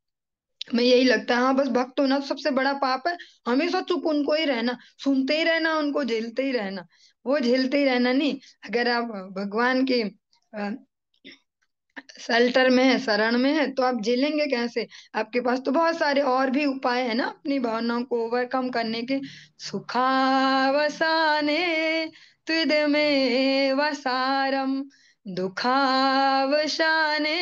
हमें यही लगता है हाँ बस भक्त होना तो सबसे बड़ा पाप है, हमेशा चुप उनको ही रहना, सुनते ही रहना, उनको झेलते ही रहना। वो झेलते ही रहना नहीं। अगर आप भगवान के शेल्टर में है, शरण में है, तो आप झेलेंगे कैसे? आपके पास तो बहुत सारे और भी उपाय है ना अपनी भावनाओं को ओवरकम करने के। सुखावसाने त्विदमेव वसारम, दुखावसाने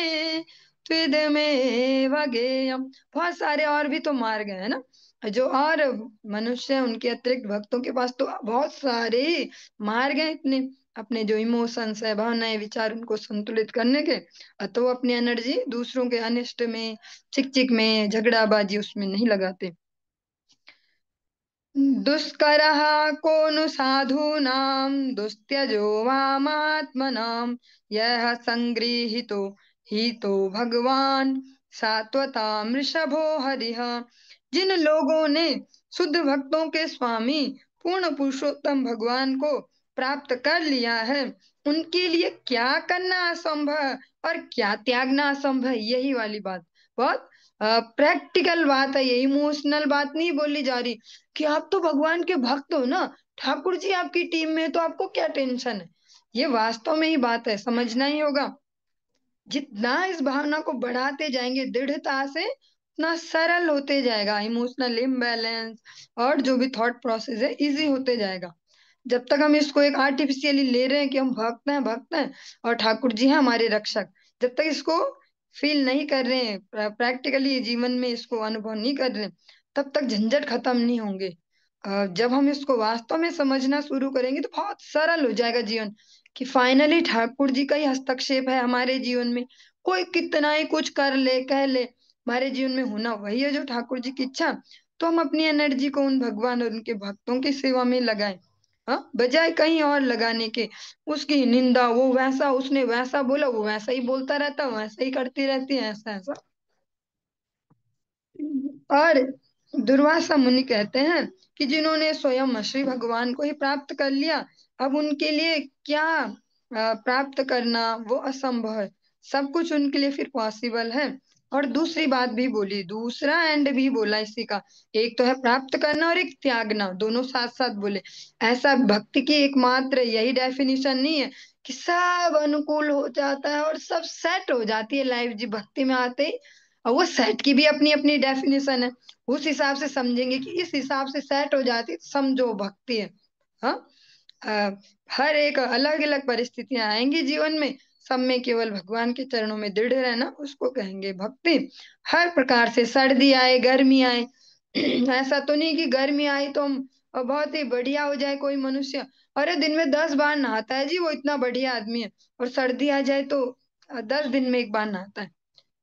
त्विदमेव गेयम। बहुत सारे और भी तो मार्ग है ना जो और मनुष्य हैं, उनके अतिरिक्त भक्तों के पास तो बहुत सारे मार्ग हैं इतने, अपने जो इमोशंस है, भावनाएं, विचार, उनको संतुलित करने के। तो वो अपनी एनर्जी दूसरों के अनिष्ट में, चिक चिक में, झगड़ाबाजी उसमें नहीं लगाते। दुष्करः को नु साधूनां दुस्त्यजो वामात्मनां, यः संगृहीतो हितो भगवान सात्वतां वृषभो हरिः। जिन लोगों ने शुद्ध भक्तों के स्वामी पूर्ण पुरुषोत्तम भगवान को प्राप्त कर लिया है, उनके लिए क्या करना असंभव और क्या त्यागना असंभव है, यही वाली बात बहुत प्रैक्टिकल बात है। ये इमोशनल बात नहीं बोली जा रही कि आप तो भगवान के भक्त हो ना, ठाकुर जी आपकी टीम में है, तो आपको क्या टेंशन है। ये वास्तव में ही बात है, समझना ही होगा। जितना इस भावना को बढ़ाते जाएंगे दृढ़ता से, उतना सरल होते जाएगा इमोशनल इम्बैलेंस, और जो भी थॉट प्रोसेस है इजी होते जाएगा। जब तक हम इसको एक आर्टिफिशियली ले रहे हैं कि हम भक्त हैं, भक्त हैं और ठाकुर जी हैं हमारे रक्षक, जब तक इसको फील नहीं कर रहे हैं, प्रैक्टिकली जीवन में इसको अनुभव नहीं कर रहे हैं, तब तक झंझट खत्म नहीं होंगे। जब हम इसको वास्तव में समझना शुरू करेंगे तो बहुत सरल हो जाएगा जीवन, कि फाइनली ठाकुर जी का ही हस्तक्षेप है हमारे जीवन में। कोई कितना ही कुछ कर ले कह ले, हमारे जीवन में होना वही है जो ठाकुर जी की इच्छा। तो हम अपनी एनर्जी को उन भगवान और उनके भक्तों की सेवा में लगाएं, हाँ, बजाय कहीं और लगाने के। उसकी निंदा, वो वैसा, उसने वैसा बोला, वो वैसा ही बोलता रहता, वैसा ही करती रहती है, ऐसा ऐसा। और दुर्वासा मुनि कहते हैं कि जिन्होंने स्वयं श्री भगवान को ही प्राप्त कर लिया, अब उनके लिए क्या प्राप्त करना, वो असंभव है। सब कुछ उनके लिए फिर पॉसिबल है। और दूसरी बात भी बोली, दूसरा एंड भी बोला इसी का। एक तो है प्राप्त करना और एक त्यागना, दोनों साथ साथ बोले। ऐसा भक्ति की एकमात्र यही डेफिनेशन नहीं है कि सब अनुकूल हो जाता है और सब सेट हो जाती है लाइफ जी भक्ति में आते ही। और वो सेट की भी अपनी अपनी डेफिनेशन है, उस हिसाब से समझेंगे कि इस हिसाब से सेट हो जाती है, समझो भक्ति है। हाँ, अ, हर एक अलग अलग परिस्थितियां आएंगी जीवन में, सब में केवल भगवान के चरणों में दृढ़ रहना उसको कहेंगे भक्ति। हर प्रकार से सर्दी आए, गर्मी आए, ऐसा तो नहीं कि गर्मी आई तो हम बहुत ही बढ़िया हो जाए कोई मनुष्य, अरे दिन में 10 बार नहाता है जी, वो इतना बढ़िया आदमी है। और सर्दी आ जाए तो 10 दिन में एक बार नहाता है,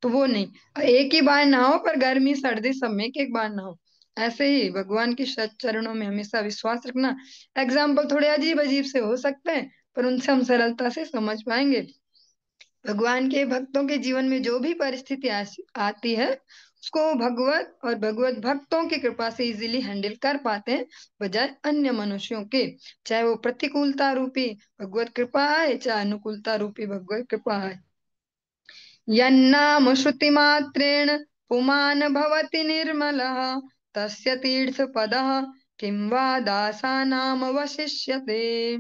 तो वो नहीं। एक ही बार नहाओ, पर गर्मी सर्दी सब में एक एक बार नहाओ। ऐसे ही भगवान के चरणों में हमेशा विश्वास रखना। एग्जाम्पल थोड़े अजीब अजीब से हो सकते हैं, पर उनसे हम सरलता से समझ पाएंगे। भगवान के भक्तों के जीवन में जो भी परिस्थिति आती है, उसको भगवत और भगवत भक्तों की कृपा से इजीली हैंडल कर पाते हैं, बजाय अन्य मनुष्यों के। चाहे वो प्रतिकूलता रूपी भगवत कृपा आए, चाहे अनुकूलता रूपी भगवत कृपा आए। यन्नाम श्रुतिमात्रेण पुमान् भवति निर्मलः, तस्य तीर्थपदः किं वा दासानामवशिष्यते।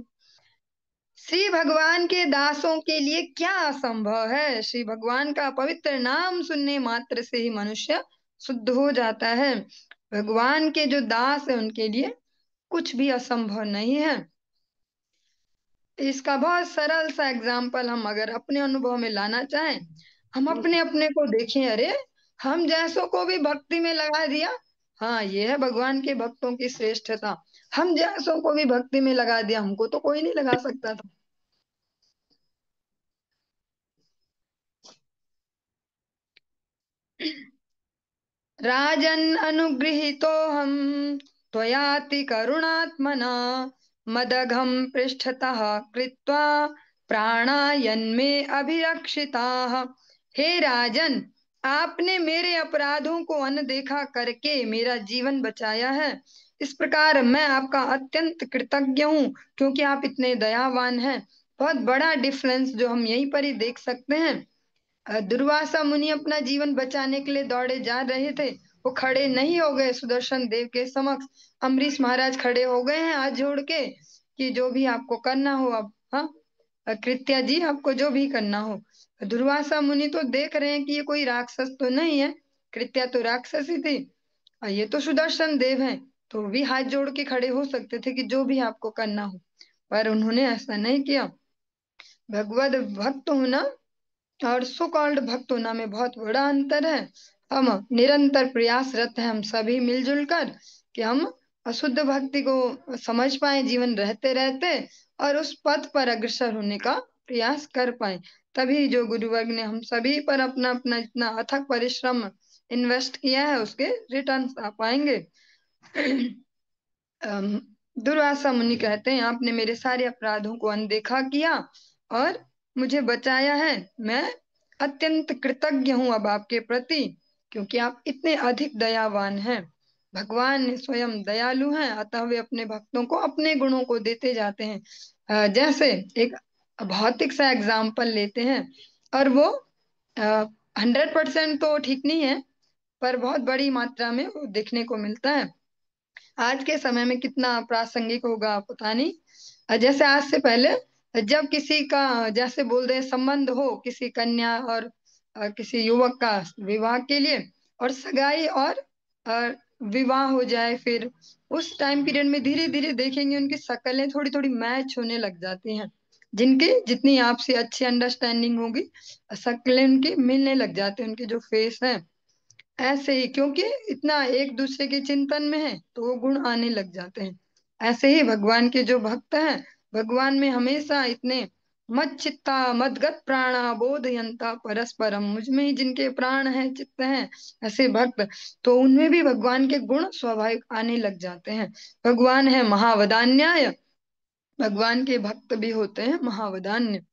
श्री भगवान के दासों के लिए क्या असंभव है? श्री भगवान का पवित्र नाम सुनने मात्र से ही मनुष्य शुद्ध हो जाता है। भगवान के जो दास है उनके लिए कुछ भी असंभव नहीं है। इसका बहुत सरल सा एग्जाम्पल हम अगर अपने अनुभव में लाना चाहें, हम अपने अपने को देखें। अरे, हम जैसों को भी भक्ति में लगा दिया। हाँ, ये है भगवान के भक्तों की श्रेष्ठता। हम जैसों को भी भक्ति में लगा दिया, हमको तो कोई नहीं लगा सकता था। राजन् अनुगृहीतो हम त्वयाति करुणात्मना मदघं पृष्ठतः कृत्वा प्राणायन्मे अभिरक्षिताः। हे राजन, आपने मेरे अपराधों को अनदेखा करके मेरा जीवन बचाया है। इस प्रकार मैं आपका अत्यंत कृतज्ञ हूँ, क्योंकि आप इतने दयावान हैं। बहुत बड़ा डिफरेंस जो हम यहीं पर ही देख सकते हैं। दुर्वासा मुनि अपना जीवन बचाने के लिए दौड़े जा रहे थे। वो खड़े नहीं हो गए सुदर्शन देव के समक्ष। अम्बरीश महाराज खड़े हो गए हैं हाथ जोड़ के कि जो भी आपको करना हो अब, हाँ, कृत्या जी आपको जो भी करना हो। दुर्वासा मुनि तो देख रहे हैं कि ये कोई राक्षस तो नहीं है। कृत्या तो राक्षस ही थी, और ये तो सुदर्शन देव हैं, तो वो भी हाथ जोड़ के खड़े हो सकते थे कि जो भी आपको करना हो। पर उन्होंने ऐसा नहीं किया। भगवत भक्त होना और सो कॉल्ड भक्त होना में बहुत बड़ा अंतर है। हम निरंतर प्रयासरत हैं, हम सभी मिलजुल कर, कि हम अशुद्ध भक्ति को समझ पाए जीवन रहते रहते, और उस पथ पर अग्रसर होने का प्रयास कर पाए। तभी जो गुरुवर्ग ने हम सभी पर अपना अपना इतना अथक परिश्रम इन्वेस्ट किया है, उसके रिटर्न आ पाएंगे। अम, दुर्वासा मुनि कहते हैं, आपने मेरे सारे अपराधों को अनदेखा किया और मुझे बचाया है। मैं अत्यंत कृतज्ञ हूं अब आपके प्रति, क्योंकि आप इतने अधिक दयावान हैं। भगवान स्वयं दयालु हैं, अतः वे अपने भक्तों को अपने गुणों को देते जाते हैं। जैसे एक भौतिक सा एग्जाम्पल लेते हैं, और वो 100% तो ठीक नहीं है, पर बहुत बड़ी मात्रा में वो देखने को मिलता है। आज के समय में कितना प्रासंगिक होगा पता नहीं। जैसे आज से पहले जब किसी का, जैसे बोल रहे हैं, संबंध हो किसी कन्या और किसी युवक का विवाह के लिए, और सगाई और अ, विवाह हो जाए, फिर उस टाइम पीरियड में धीरे धीरे देखेंगे उनकी शक्लें थोड़ी थोड़ी मैच होने लग जाती हैं। जिनकी जितनी आपसे अच्छी अंडरस्टैंडिंग होगी, शक्लें उनकी मिलने लग जाती हैं, उनके जो फेस है। ऐसे ही, क्योंकि इतना एक दूसरे के चिंतन में है, तो वो गुण आने लग जाते हैं। ऐसे ही भगवान के जो भक्त हैं, भगवान में हमेशा इतने मत चित्ता मदगत प्राणा बोधयंता परस्परम, मुझ में ही जिनके प्राण हैं, चित्त हैं, ऐसे भक्त, तो उनमें भी भगवान के गुण स्वाभाविक आने लग जाते हैं। भगवान है महावदान्याय, भगवान के भक्त भी होते हैं महावदान्य।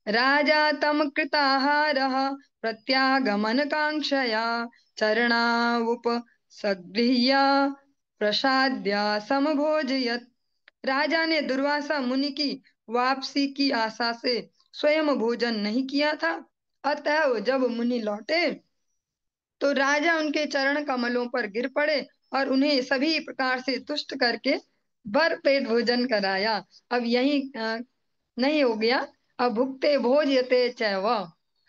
राजा तम कृताहारः प्रत्यागमनकाङ्क्षया चरणावुप सगृह्य प्रसाद्य समभोजयत्। राजा ने दुर्वासा मुनि की वापसी की आशा से स्वयं भोजन नहीं किया था। अतः जब मुनि लौटे, तो राजा उनके चरण कमलों पर गिर पड़े और उन्हें सभी प्रकार से तुष्ट करके भर पेट भोजन कराया। अब यही नहीं हो गया, अब भुक्ते भोज्यते चैव।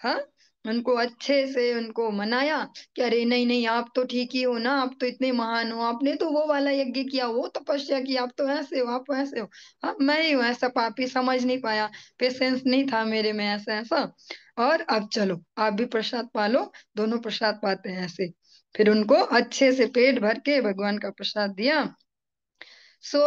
हाँ, उनको अच्छे से उनको मनाया कि अरे नहीं नहीं, आप तो ठीक ही हो ना, आप तो इतने महान हो, आपने तो वो वाला यज्ञ किया, वो तपस्या की, आप तो ऐसे हो, आप ऐसे हो। हाँ, मैं ही हूँ ऐसा पापी, समझ नहीं पाया, पेशेंस नहीं था मेरे में, ऐसा ऐसा। और अब चलो आप भी प्रसाद पालो। दोनों प्रसाद पाते हैं ऐसे। फिर उनको अच्छे से पेट भर के भगवान का प्रसाद दिया। सो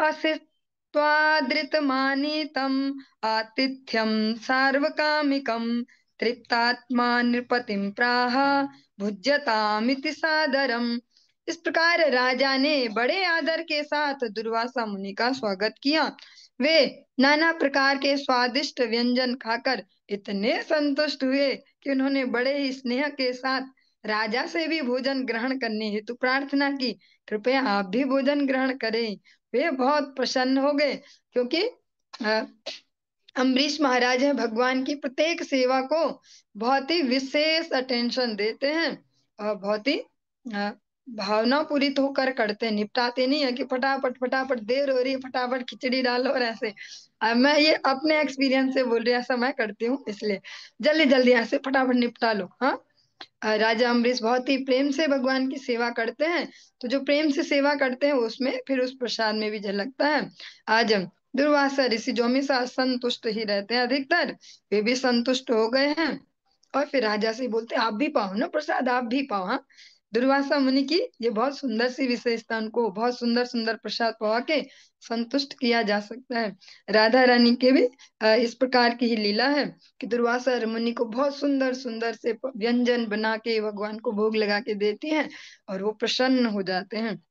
असित्वादृतमानीतम् आतिथ्यं सार्वकामिकं तृप्तात्मा नृपतिं प्राह भुज्यतामिति सादरम। इस प्रकार राजा ने बड़े आदर के साथ दुर्वासा मुनि का स्वागत किया। वे नाना प्रकार के स्वादिष्ट व्यंजन खाकर इतने संतुष्ट हुए कि उन्होंने बड़े ही स्नेह के साथ राजा से भी भोजन ग्रहण करने हेतु प्रार्थना की, कृपया आप भी भोजन ग्रहण करें। वे बहुत प्रसन्न हो गए, क्योंकि अ, अम्बरीश महाराज है भगवान की प्रत्येक सेवा को बहुत ही विशेष अटेंशन देते हैं, और बहुत ही अ, भावना पूरित होकर करते हैं, निपटाते नहीं है कि फटाफट फटाफट देर हो रही है, फटाफट खिचड़ी डालो और ऐसे। मैं ये अपने एक्सपीरियंस से बोल रही हूँ, ऐसा मैं करती हूँ, इसलिए जल्दी जल्दी ऐसे फटाफट निपटा लो। हाँ, राजा अम्बरीश बहुत ही प्रेम से भगवान की सेवा करते हैं, तो जो प्रेम से सेवा करते हैं उसमें फिर उस प्रसाद में भी झलकता है। आज दुर्वासा ऋषि जो हमेशा असंतुष्ट ही रहते हैं अधिकतर, वे भी संतुष्ट हो गए हैं। और फिर राजा से बोलते आप भी पाओ ना प्रसाद, आप भी पाओ। हाँ, दुर्वासा मुनि की ये बहुत सुंदर सी विशेषता, उनको बहुत सुंदर सुंदर प्रसाद पवा के संतुष्ट किया जा सकता है। राधा रानी के भी इस प्रकार की ही लीला है कि दुर्वासा मुनि को बहुत सुंदर सुंदर से व्यंजन बना के भगवान को भोग लगा के देती हैं और वो प्रसन्न हो जाते हैं।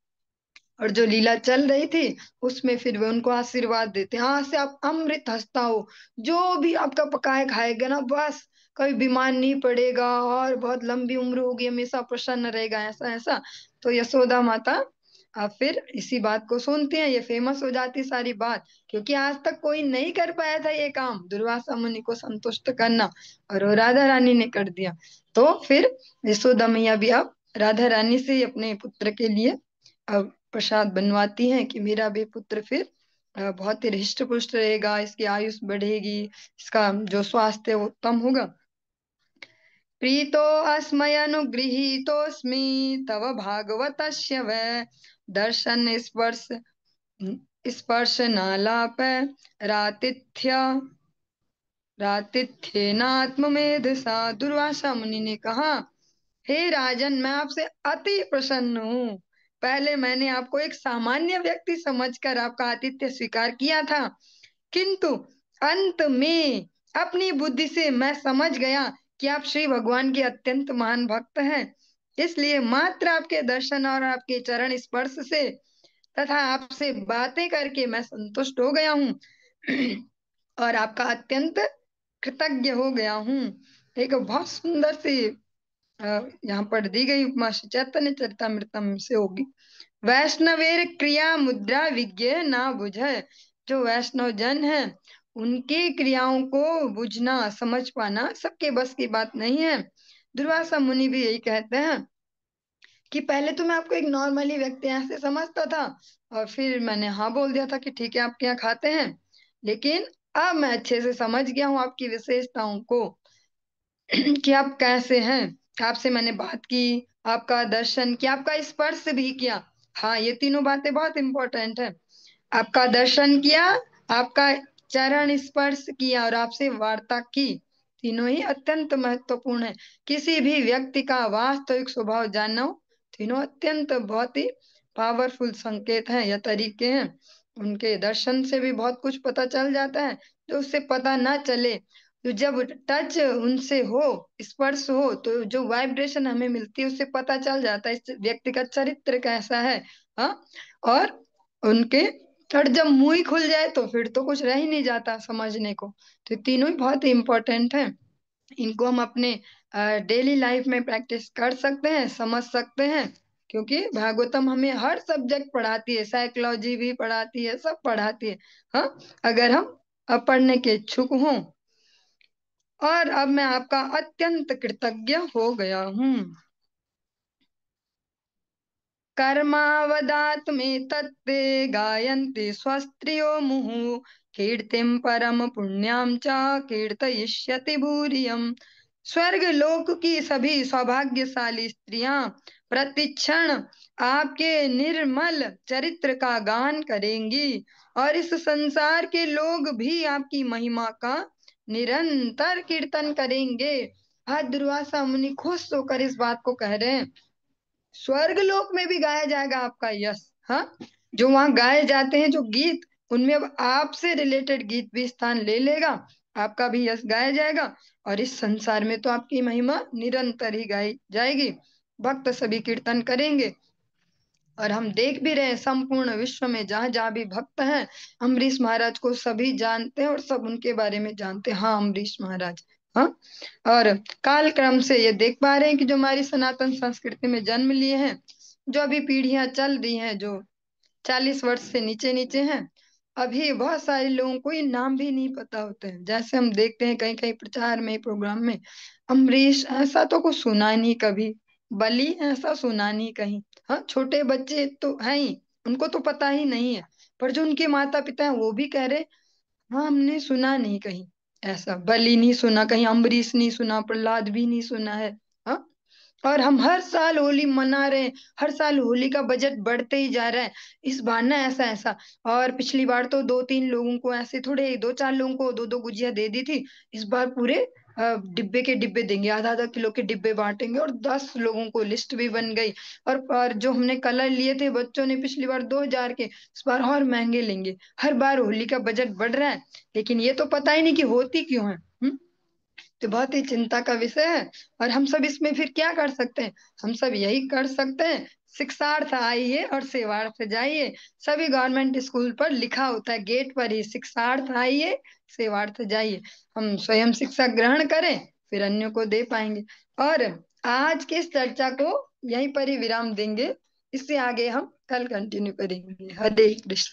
और जो लीला चल रही थी उसमें फिर वे उनको आशीर्वाद देते हैं, हाँ से आप अमृत हंसता हो, जो भी आपका पकाए खाएगा ना बस कभी बीमार नहीं पड़ेगा और बहुत लंबी उम्र होगी, हमेशा प्रसन्न रहेगा, ऐसा ऐसा। तो यशोदा माता फिर इसी बात को सुनती हैं, ये फेमस हो जाती सारी बात, क्योंकि आज तक कोई नहीं कर पाया था ये काम दुर्वासा मुनि को संतुष्ट करना, और वो राधा रानी ने कर दिया। तो फिर यशोदा मैया भी अब राधा रानी से ही अपने पुत्र के लिए अब प्रसाद बनवाती हैं कि मेरा भी पुत्र फिर बहुत ही हृष्ट पुष्ट रहेगा, इसकी आयुष बढ़ेगी, इसका जो स्वास्थ्य है वो उत्तम होगा। प्रीतो अस्मयनुगृहीतोऽस्मि तव भागवतस्य वै दर्शन स्पर्श स्पर्शनालाप रातिथ्य रातिथ्येनात्ममेधसा। दुर्वासा मुनि ने कहा, हे राजन, मैं आपसे अति प्रसन्न हूँ। पहले मैंने आपको एक सामान्य व्यक्ति समझकर आपका आतिथ्य स्वीकार किया था, किंतु अंत में अपनी बुद्धि से मैं समझ गया कि आप श्री भगवान के अत्यंत महान भक्त हैं। इसलिए मात्र आपके दर्शन और आपके चरण स्पर्श से तथा आपसे बातें करके मैं संतुष्ट हो गया हूँ और आपका अत्यंत कृतज्ञ हो गया हूँ। एक बहुत सुंदर सी यहाँ पर दी गई उपमा श्री चैतन्य चरितमृतम से होगी। वैष्णवेर क्रिया मुद्रा विज्ञ ना बुझे। जो वैष्णव जन है उनकी क्रियाओं को बुझना समझ पाना सबके बस की बात नहीं है। दुर्वासा मुनि भी यही कहते हैं कि पहले तो मैं आपको एक नॉर्मली व्यक्ति ऐसे समझता था और फिर मैंने हाँ बोल दिया था कि ठीक है आपके यहाँ खाते हैं, लेकिन अब मैं अच्छे से समझ गया हूँ आपकी विशेषताओं को कि आप कैसे हैं। आपसे मैंने बात की, आपका दर्शन किया, आपका स्पर्श भी किया। हाँ, ये तीनों बातें बहुत इंपॉर्टेंट है। आपका दर्शन किया, आपका चरण स्पर्श किया और आपसे वार्ता की, तीनों ही अत्यंत महत्वपूर्ण है। किसी भी व्यक्ति का वास्तविक स्वभाव जानना हो, तीनों अत्यंत बहुत ही पावरफुल संकेत हैं या तरीके हैं। उनके दर्शन से भी बहुत कुछ पता चल जाता है जो उससे पता ना चले। तो जब टच उनसे हो, स्पर्श हो, तो जो वाइब्रेशन हमें मिलती है उससे पता चल जाता है इस व्यक्ति का चरित्र कैसा है। हाँ, और उनके और जब मुंह ही खुल जाए तो फिर तो कुछ रह ही नहीं जाता समझने को। तो ये तीनों ही बहुत ही इंपॉर्टेंट हैं। इनको हम अपने डेली लाइफ में प्रैक्टिस कर सकते हैं, समझ सकते हैं, क्योंकि भागवतम हमें हर सब्जेक्ट पढ़ाती है, साइकोलॉजी भी पढ़ाती है, सब पढ़ाती है। हाँ, अगर हम पढ़ने के इच्छुक हों। और अब मैं आपका अत्यंत कृतज्ञ हो गया हूँ। कर्मावदात में तत्ते गायन्ति स्वस्त्रियो मुहुः कीर्तिम परम पुण्याम च कीर्तयिष्यति भूरियम। स्वर्ग लोक की सभी सौभाग्यशाली स्त्रियां प्रतिक्षण आपके निर्मल चरित्र का गान करेंगी और इस संसार के लोग भी आपकी महिमा का निरंतर कीर्तन करेंगे। आज दुर्वासा मुनि खुश होकर इस बात को कह रहे हैं, स्वर्ग लोक में भी गाया जाएगा आपका यश। हाँ, जो वहां गाए जाते हैं जो गीत, उनमें अब आपसे रिलेटेड गीत भी स्थान ले लेगा, आपका भी यश गाया जाएगा और इस संसार में तो आपकी महिमा निरंतर ही गाई जाएगी। भक्त सभी कीर्तन करेंगे और हम देख भी रहे हैं संपूर्ण विश्व में जहां जहां भी भक्त हैं, अम्बरीश महाराज को सभी जानते हैं और सब उनके बारे में जानते हैं। हाँ, अम्बरीश महाराज। हाँ, और काल क्रम से ये देख पा रहे हैं कि जो हमारी सनातन संस्कृति में जन्म लिए हैं, जो अभी पीढ़ियां चल रही हैं, जो 40 वर्ष से नीचे नीचे हैं, अभी बहुत सारे लोगों को ये नाम भी नहीं पता होते हैं। जैसे हम देखते हैं कहीं कहीं प्रचार में, प्रोग्राम में, अम्बरीश ऐसा तो कुछ सुना नहीं कभी, बलि ऐसा सुना नहीं कहीं। हाँ, छोटे बच्चे तो हैं ही, उनको तो पता ही नहीं है, पर जो उनके माता पिता हैं वो भी कह रहे, हाँ हमने सुना नहीं कहीं, ऐसा बलि नहीं सुना कहीं, अम्बरीश नहीं सुना, प्रहलाद भी नहीं सुना है। हाँ, और हम हर साल होली मना रहे हैं, हर साल होली का बजट बढ़ते ही जा रहा है। इस बार ना ऐसा ऐसा, और पिछली बार तो दो तीन लोगों को ऐसे, थोड़े दो चार लोगों को दो दो गुजिया दे दी थी। इस बार पूरे डिब्बे के डिब्बे देंगे, आधा आधा किलो के डिब्बे बांटेंगे, और 10 लोगों को लिस्ट भी बन गई। और जो हमने कलर लिए थे बच्चों ने पिछली बार 2,000 के, इस बार और महंगे लेंगे। हर बार होली का बजट बढ़ रहा है, लेकिन ये तो पता ही नहीं कि होती क्यों है। तो बहुत ही चिंता का विषय है। और हम सब इसमें फिर क्या कर सकते हैं? हम सब यही कर सकते हैं, शिक्षार्थ आइए और सेवार्थ जाइए। सभी गवर्नमेंट स्कूल पर लिखा होता है गेट पर ही, शिक्षार्थ आइए, सेवार्थ जाइए। हम स्वयं शिक्षा ग्रहण करें, फिर अन्यों को दे पाएंगे। और आज की इस चर्चा को यहीं पर ही विराम देंगे। इससे आगे हम कल कंटिन्यू करेंगे। हरे कृष्ण।